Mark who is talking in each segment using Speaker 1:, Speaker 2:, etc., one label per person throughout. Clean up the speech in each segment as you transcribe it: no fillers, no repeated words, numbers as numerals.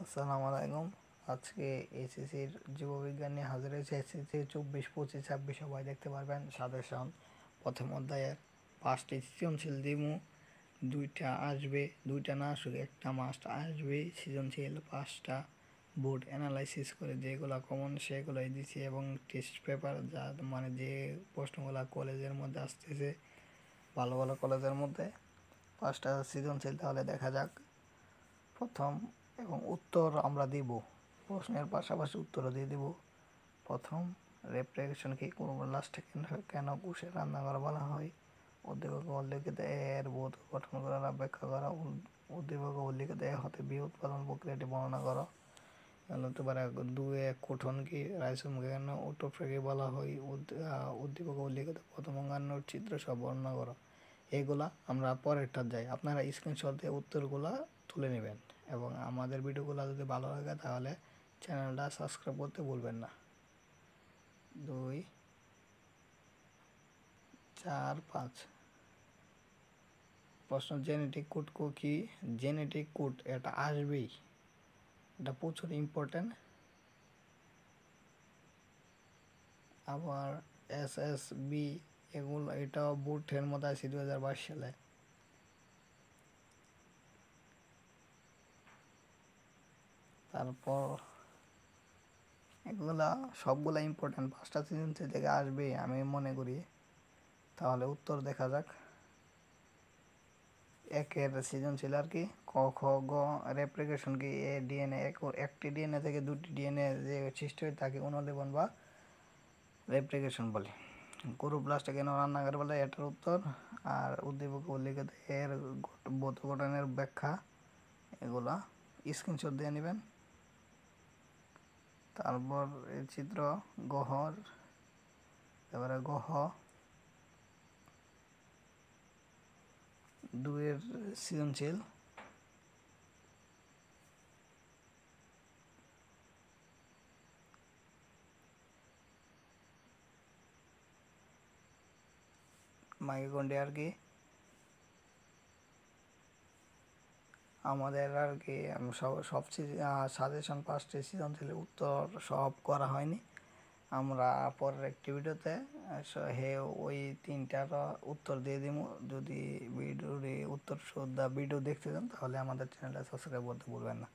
Speaker 1: আসসালামু আলাইকুম। আজকে এসএসসির জীববিজ্ঞান নিয়ে হাজির হয়েছে। এসএসসি 24, 25, 26 সবাই দেখতে পারবেন। সাজেশন প্রথম অধ্যায়ের 5টি সৃজনশীল দিমু, 2টা আসবে, 2টা না আসুক, একটা মাস্ট আসবে। সৃজনশীল 5টা বোর্ড অ্যানালাইসিস করে যেগুলো কমন সেগুলোই দিছি, এবং টেস্ট পেপার যা মানে যে প্রশ্নগুলো কলেজের মধ্যে আসতেছে, ভালো ভালো কলেজের মধ্যে 5টা সৃজনশীল। তাহলে দেখা যাক। প্রথম এবং উত্তর আমরা দিব, প্রশ্নের পাশাপাশি উত্তরও দিয়ে দিব। প্রথম, রেফ্রিজারেশন কি লাস্টে কেন কোষে রান্না করা বলা হয়? উদ্দীপক উল্লিখিত এর বোধ গঠন করা, ব্যাখ্যা করা। উদ্দীপক উল্লিখিত এ হতে বি উৎপাদন প্রক্রিয়াটি বর্ণনা করো। হতে পারে 2 গঠন কি, রাইজোমকে কেন অটোফ্যাগি বলা হয়? উদ্দীপক উল্লিখিত প্রথম অঙ্গাণুর চিত্র সব বর্ণনা করো। এগুলা আমরা পরেরটা যাই, আপনারা স্ক্রিনশট দিয়ে উত্তরগুলা তুলে নেবেন। এবং আমাদের ভিডিওগুলো যদি ভালো লাগে তাহলে চ্যানেলটা সাবস্ক্রাইব করতে ভুলবেন না। 2, 4, 5 প্রশ্ন, জেনেটিক কোড কি? জেনেটিক কোড এটা আসবেই, এটা প্রচুর ইম্পর্টেন্ট। আবার SSB এগুলো, এটাও বুথের মধ্যে আছে 2022 সালে। তারপর এগুলা সবগুলা ইম্পর্টেন্ট, 5টা সৃজনশীল থেকে আসবেই আমি মনে করি। তাহলে উত্তর দেখা যাক। একের সৃজনশীল আর কি, ক খ গ, রেপ্লিকেশন কি? ডিএনএ, একটি ডিএনএ থেকে 2টি ডিএনএ যে সৃষ্টি হয় তাকে অনুলিপন বা রেপ্লিকেশন বলে। ক্লোরোপ্লাস্টে কেন রান্নাঘর বলে? এটার উত্তর। আর উদ্দীপক উল্লিখিত এর বোধ গঠনের ব্যাখ্যা, এগুলা স্ক্রিনশট দিয়ে নেবেন। তারপর এই চিত্র গহর, এবারে গহ 2 এর সৃজনশীল। মাইটোকন্ড্রিয়া আর কি? আমাদের আর কি সব সাজেশন 5টি সৃজনশীল উত্তর সব করা হয়নি। আমরা পরের একটি ভিডিওতে ওই 3টার উত্তর দিয়ে দিব। যদি ভিডিওর উত্তর শুদ্ধ ভিডিও দেখতে চান তাহলে আমাদের চ্যানেলটা সাবস্ক্রাইব করতে ভুলবেন না।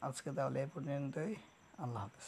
Speaker 1: আজকে তাহলে এই পর্যন্তই। আল্লাহ হাফেজ।